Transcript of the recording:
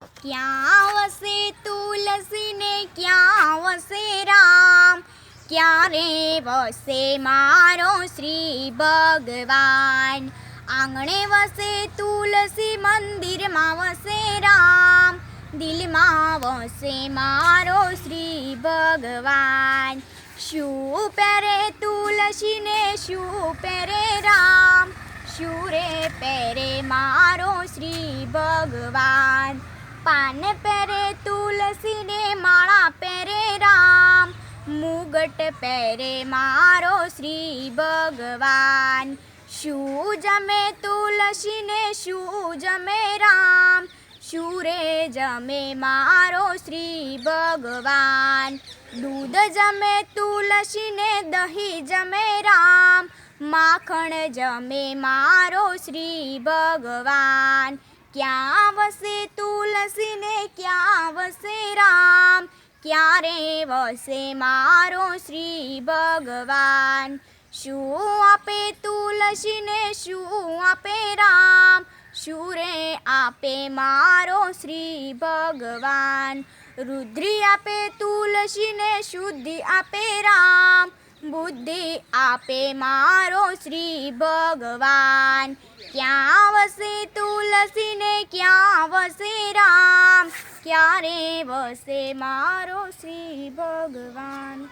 ક્યાં વસે તુલસી ને ક્યાં વસે રામ, ક્યારે વસે મારો શ્રી ભગવાન. આંગણે વસે તુલસી, મંદિરમાં વસે રામ, દિલમાં વસે મારો શ્રી ભગવાન. શું પહેરે તુલસી ને શું પહેરે રામ, શું રે પહેરે મારો શ્રી ભગવાન. પાન પહેરે તુલસી ને માળા પહેરે રામ, મુગટ પહેરે મારો શ્રી ભગવાન. શું જમે તુલસી ને શું જમે રામ, શું રે જમે મારો શ્રી ભગવાન. દૂધ જમે તુલસી ને દહીં જમે રામ, માખણ જમે મારો શ્રી ભગવાન. ક્યાં વસે તુલસી ને ક્યાં વસે રામ, ક્યારે વસે મારો શ્રી ભગવાન. શું આપે તુલસી ને શું આપે રામ, શું રે આપે મારો શ્રી ભગવાન. રુદ્રી આપે તુલસી ને શુદ્ધિ આપે રામ, બુદ્ધિ આપે મારો શ્રી ભગવાન. ક્યાં વસે તુલસી ને ક્યાં વસે રામ, ક્યારે વસે મારો શ્રી ભગવાન.